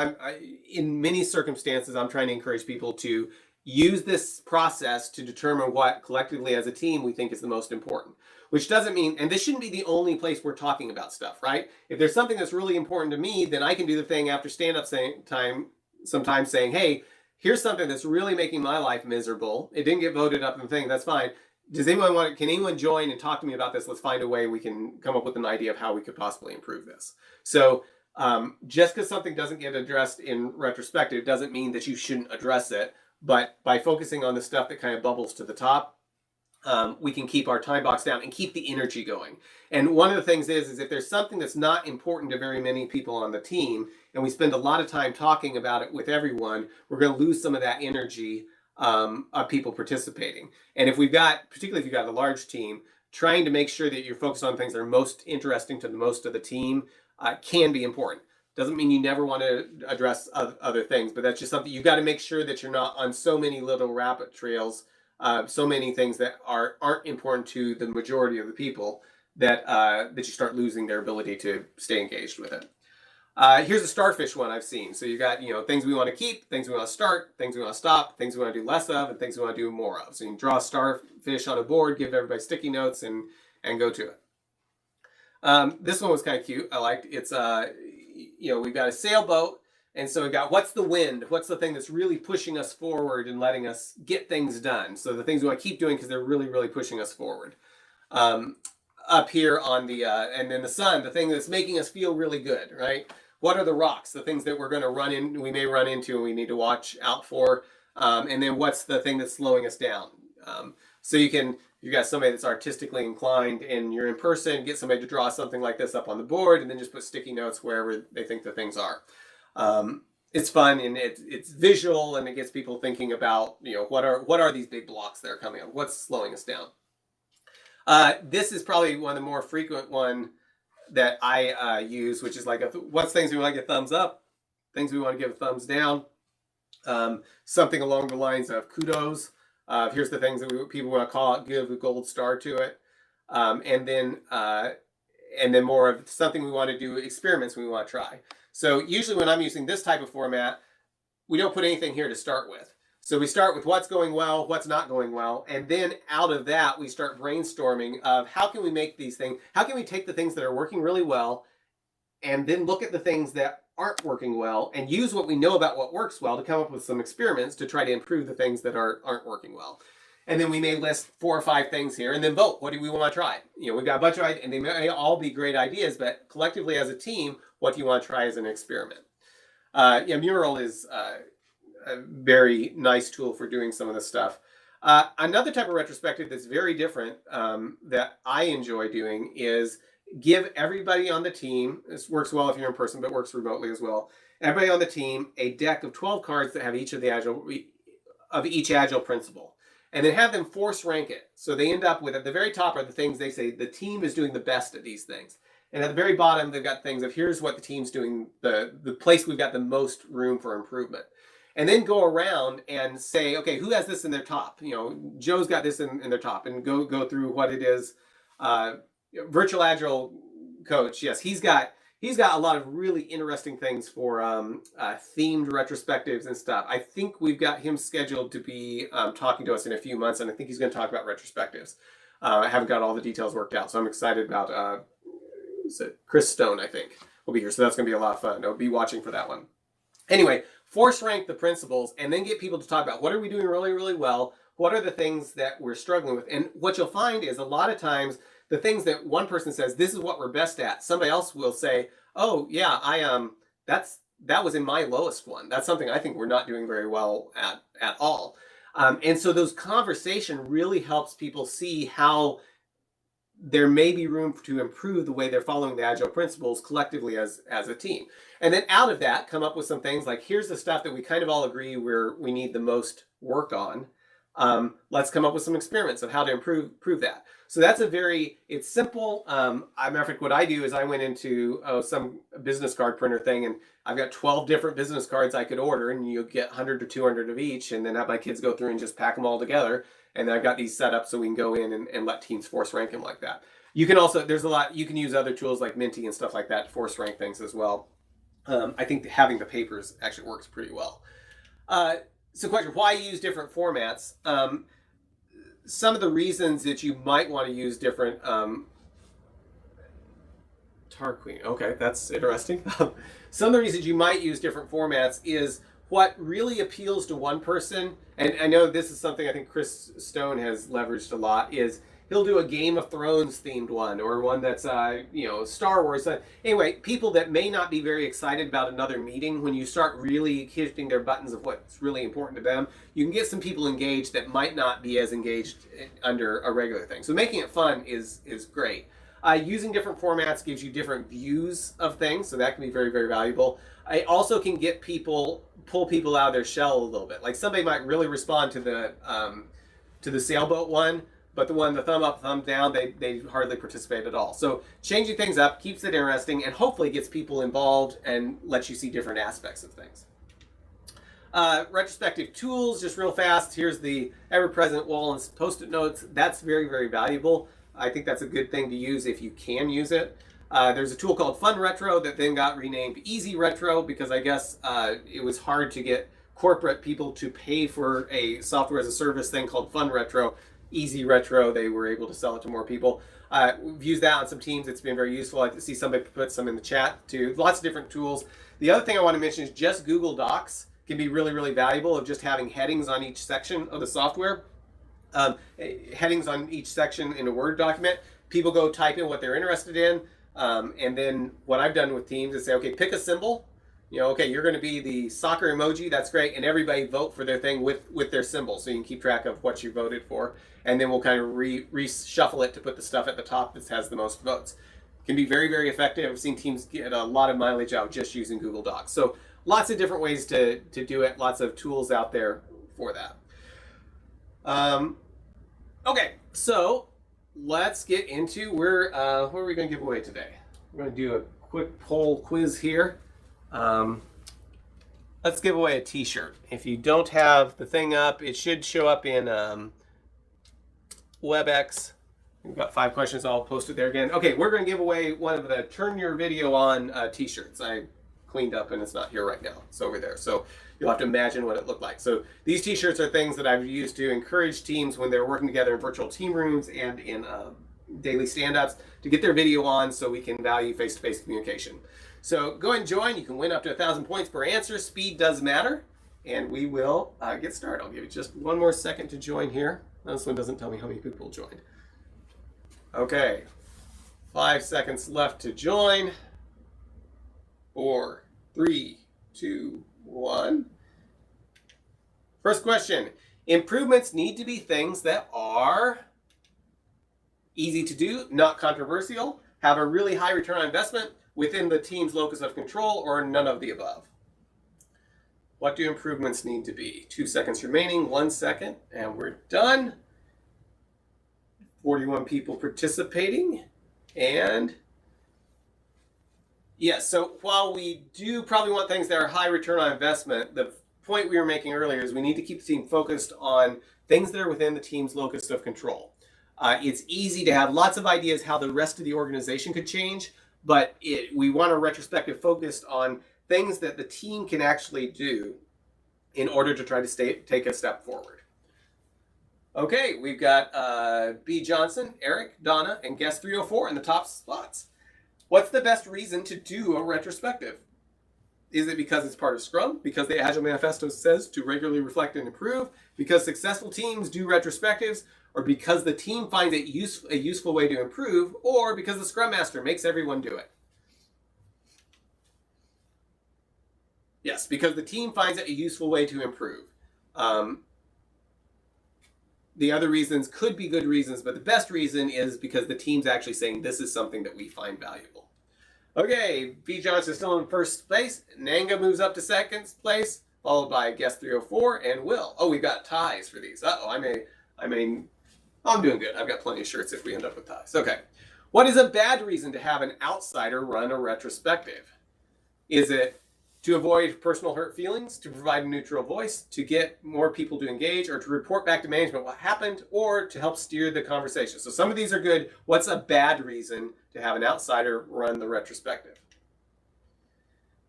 in many circumstances, I'm trying to encourage people to use this process to determine what collectively as a team we think is the most important, which doesn't mean, and this shouldn't be the only place we're talking about stuff, right? If there's something that's really important to me, then I can do the thing after stand-up time, sometimes saying, hey, here's something that's really making my life miserable. It didn't get voted up in the thing, that's fine. Does anyone can anyone join and talk to me about this? Let's find a way we can come up with an idea of how we could possibly improve this. So just because something doesn't get addressed in retrospective doesn't mean that you shouldn't address it. But by focusing on the stuff that kind of bubbles to the top, we can keep our time box down and keep the energy going. And one of the things is if there's something that's not important to very many people on the team, and we spend a lot of time talking about it with everyone, we're going to lose some of that energy of people participating. And if we've got, particularly if you've got a large team, trying to make sure that you're focused on things that are most interesting to the most of the team can be important. Doesn't mean you never want to address other things, but that's just something you've got to make sure that you're not on so many little rabbit trails, so many things that aren't important to the majority of the people that that you start losing their ability to stay engaged with it. Here's a starfish one I've seen. So you got things we want to keep, things we want to start, things we want to stop, things we want to do less of, and things we want to do more of. So you can draw a starfish on a board, give everybody sticky notes, and go to it. This one was kind of cute. I liked it's we've got a sailboat, and so we've got what's the wind, what's the thing that's really pushing us forward and letting us get things done. So the things we want to keep doing because they're really, really pushing us forward. Up here on the, and then the sun, the thing that's making us feel really good, right? What are the rocks, the things that we're going to we may run into and we need to watch out for? And then what's the thing that's slowing us down? So you've got somebody that's artistically inclined and you're in person, get somebody to draw something like this up on the board and then just put sticky notes wherever they think the things are. It's fun and it's visual and it gets people thinking about, what are these big blocks that are coming up? What's slowing us down? This is probably one of the more frequent one that I use, which is like what's things we want to get thumbs up, things we want to give a thumbs down, something along the lines of kudos. Here's the things that people want to call it, give a gold star to it, and then more of something we want to do, experiments we want to try. So usually when I'm using this type of format, we don't put anything here to start with. So we start with what's going well, what's not going well, and then out of that we start brainstorming of how can we make these things, how can we take the things that are working really well and then look at the things that aren't working well and use what we know about what works well to come up with some experiments to try to improve the things that aren't working well. And then we may list 4 or 5 things here and then vote. What do we want to try? We've got a bunch of ideas and they may all be great ideas, but collectively as a team, what do you want to try as an experiment? Mural is a very nice tool for doing some of this stuff. Another type of retrospective that's very different that I enjoy doing is give everybody on the team, this works well if you're in person, but works remotely as well, everybody on the team a deck of 12 cards that have each of each Agile principle. And then have them force rank it. So they end up with, at the very top are the things they say the team is doing the best at these things. And at the very bottom, they've got things of here's what the team's doing, the place we've got the most room for improvement. And then go around and say, okay, who has this in their top? Joe's got this in their top, and go through what it is. Virtual Agile coach, yes, he's got a lot of really interesting things for themed retrospectives and stuff. I think we've got him scheduled to be talking to us in a few months, and I think he's going to talk about retrospectives. I haven't got all the details worked out, so I'm excited about Chris Stone, I think, will be here. So that's going to be a lot of fun. I'll be watching for that one. Anyway, force rank the principles and then get people to talk about what are we doing really, really well? What are the things that we're struggling with? And what you'll find is a lot of times the things that one person says, this is what we're best at. Somebody else will say, oh yeah, that was in my lowest one. That's something I think we're not doing very well at all. And so those conversation really helps people see how there may be room to improve the way they're following the Agile principles collectively as a team. And then out of that, come up with some things like, here's the stuff that we kind of all agree we need the most work on. Let's come up with some experiments of how to improve that. So that's it's simple. Matter of fact, what I do is I went into some business card printer thing, and I've got 12 different business cards I could order, and you get 100 to 200 of each, and then have my kids go through and just pack them all together. And then I've got these set up so we can go in and let teams force rank them like that. You can also, you can use other tools like Minty and stuff like that to force rank things as well. I think having the papers actually works pretty well. So question, why use different formats? Some of the reasons that you might want to use different, Tar Queen, okay, that's interesting. Some of the reasons you might use different formats is what really appeals to one person, and I know this is something I think Chris Stone has leveraged a lot, is he'll do a Game of Thrones themed one, or one that's Star Wars. Anyway, people that may not be very excited about another meeting, when you start really hitting their buttons of what's really important to them, you can get some people engaged that might not be as engaged under a regular thing. So making it fun is great. Using different formats gives you different views of things, so that can be very, very valuable. I also can pull people out of their shell a little bit. Like somebody might really respond to the sailboat one, but the thumb up, thumb down, they hardly participate at all. So changing things up keeps it interesting and hopefully gets people involved and lets you see different aspects of things. Retrospective tools, just real fast. Here's the ever-present wall and post-it notes. That's very, very valuable. I think that's a good thing to use if you can use it. There's a tool called Fun Retro that then got renamed Easy Retro because I guess it was hard to get corporate people to pay for a software as a service thing called Fun Retro. easy retro. They were able to sell it to more people. We've used that on some teams. It's been very useful. I see somebody put some in the chat too. Lots of different tools. The other thing I want to mention is just Google Docs can be really, really valuable of just having headings on each section of the software. Headings on each section in a Word document. People go type in what they're interested in. And then what I've done with teams is say, okay, pick a symbol. You know, okay, you're going to be the soccer emoji. That's great. And everybody vote for their thing with their symbol, so you can keep track of what you voted for. And then we'll kind of reshuffle it to put the stuff at the top that has the most votes. Can be very, very effective. I've seen teams get a lot of mileage out just using Google Docs. So lots of different ways to do it. Lots of tools out there for that. Okay, so let's get into what are we going to give away today? We're going to do a quick poll quiz here. Let's give away a t-shirt. If you don't have the thing up, it should show up in WebEx. We've got 5 questions. I'll post it there again. Okay, we're going to give away one of the Turn Your Video On t-shirts. I cleaned up and it's not here right now. It's over there. So you'll have to imagine what it looked like. So these t-shirts are things that I've used to encourage teams when they're working together in virtual team rooms and in daily stand-ups to get their video on so we can value face-to-face communication. So go ahead and join. You can win up to 1,000 points per answer. Speed does matter. And we will get started. I'll give you just one more second to join here. This one doesn't tell me how many people joined. Okay. 5 seconds left to join. 4, 3, 2, 1. First question. Improvements need to be things that are easy to do, not controversial, have a really high return on investment within the team's locus of control, or none of the above. What do improvements need to be? 2 seconds remaining, 1 second, and we're done. 41 people participating, and yes, so while we do probably want things that are high return on investment, the point we were making earlier is we need to keep the team focused on things that are within the team's locus of control. It's easy to have lots of ideas how the rest of the organization could change, but we want a retrospective focused on things that the team can actually do in order to try to take a step forward. Okay, we've got B. Johnson, Eric, Donna, and guest 304 in the top spots. What's the best reason to do a retrospective? Is it because it's part of Scrum? Because the Agile Manifesto says to regularly reflect and improve? Because successful teams do retrospectives? Or because the team finds it a useful way to improve? Or because the Scrum Master makes everyone do it? Yes, because the team finds it a useful way to improve. The other reasons could be good reasons, but the best reason is because the team's actually saying this is something that we find valuable. Okay, B. Johnson is still in first place. Nanga moves up to second place, followed by guest 304 and Will. Oh, we've got ties for these. Uh-oh, I'm doing good. I've got plenty of shirts if we end up with ties. Okay. What is a bad reason to have an outsider run a retrospective? Is it to avoid personal hurt feelings, to provide a neutral voice, to get more people to engage, or to report back to management what happened, or to help steer the conversation? So some of these are good. What's a bad reason to have an outsider run the retrospective?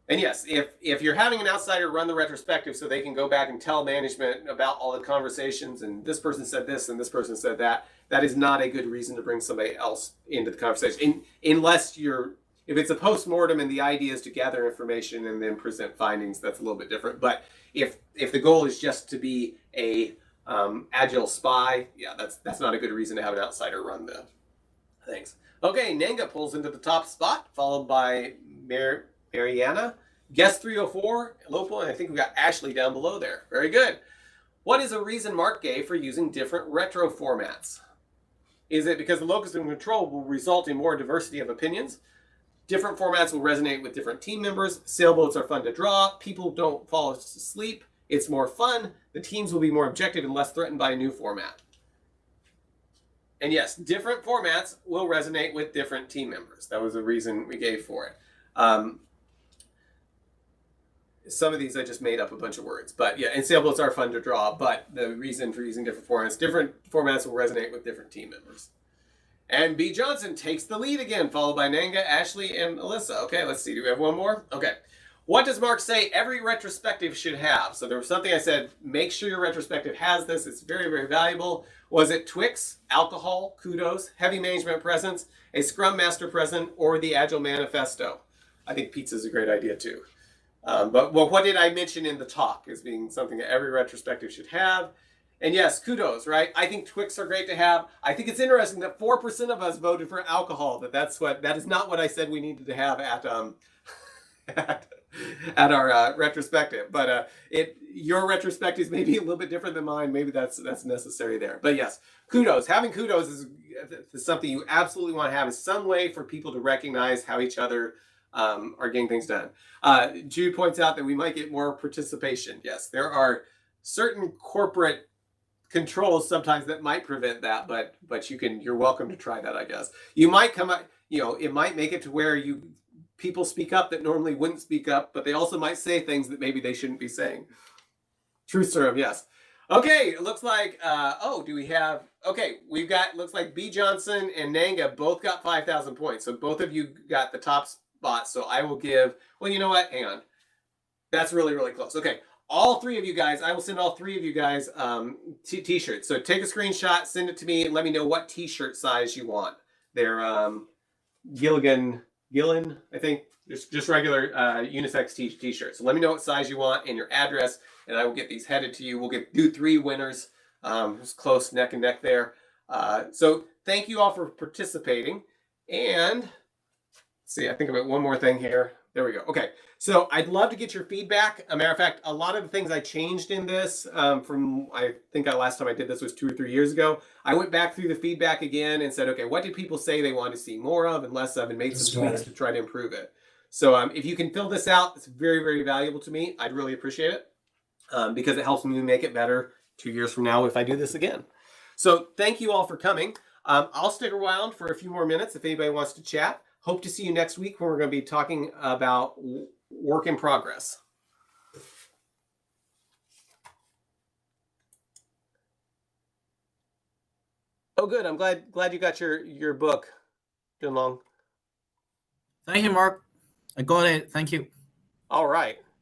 And yes, if you're having an outsider run the retrospective so they can go back and tell management about all the conversations and this person said this and this person said that, that is not a good reason to bring somebody else into the conversation. If it's a post-mortem and the idea is to gather information and then present findings, that's a little bit different. But if the goal is just to be a agile spy, yeah, that's not a good reason to have an outsider run the things. Okay, Nanga pulls into the top spot, followed by Mariana. Guest 304, Lopo, and I think we got Ashley down below there. Very good. What is a reason Mark gave for using different retro formats? Is it because the locus of control will result in more diversity of opinions? Different formats will resonate with different team members. Sailboats are fun to draw. People don't fall asleep. It's more fun. The teams will be more objective and less threatened by a new format. And yes, different formats will resonate with different team members. That was the reason we gave for it. Some of these I just made up a bunch of words. But yeah, and sailboats are fun to draw. But the reason for using different formats will resonate with different team members. And B. Johnson takes the lead again, followed by Nanga, Ashley, and Alyssa. Okay, let's see. Do we have one more? Okay. What does Mark say every retrospective should have? So there was something I said, make sure your retrospective has this. It's very, very valuable. Was it Twix, alcohol, Kudos, heavy management presence, a Scrum Master present, or the Agile Manifesto? I think pizza is a great idea too. But what did I mention in the talk as being something that every retrospective should have? And yes, Kudos, right? I think Twix are great to have. I think it's interesting that 4% of us voted for alcohol. That is not what I said we needed to have at at our retrospective. But your retrospectives may be a little bit different than mine. Maybe that's necessary there. But yes, Kudos. Having Kudos is something you absolutely want to have. Is some way for people to recognize how each other are getting things done. Jude points out that we might get more participation. Yes, there are certain corporate controls sometimes that might prevent that, but you're welcome to try that, I guess. You might come up, it might make it to where people speak up that normally wouldn't speak up, but they also might say things that maybe they shouldn't be saying. Truth serum, yes. Okay, it looks like, we've got, looks like B. Johnson and Nanga both got 5,000 points. So both of you got the top spot. So I will give, well, you know what? Hang on. That's really, really close. Okay. All three of you guys, I will send all three of you guys t-shirts. So take a screenshot, send it to me, and let me know what t-shirt size you want. They're Gillen, I think, just regular unisex t-shirts. So let me know what size you want and your address, and I will get these headed to you. We'll do 3 winners. It's close, neck and neck there. So thank you all for participating. And let's see, I think about one more thing here. There we go. Okay, so I'd love to get your feedback. As a matter of fact, a lot of the things I changed in this from, I think last time I did this was 2 or 3 years ago. I went back through the feedback again and said, okay, what did people say they wanted to see more of and less of, and made some tweaks to try to improve it. So if you can fill this out, it's very, very valuable to me. I'd really appreciate it because it helps me make it better 2 years from now if I do this again. So thank you all for coming. I'll stick around for a few more minutes if anybody wants to chat. Hope to see you next week when we're going to be talking about work in progress. Oh, good. I'm glad you got your book, Junlong. Thank you, Mark. I got it. Thank you. All right.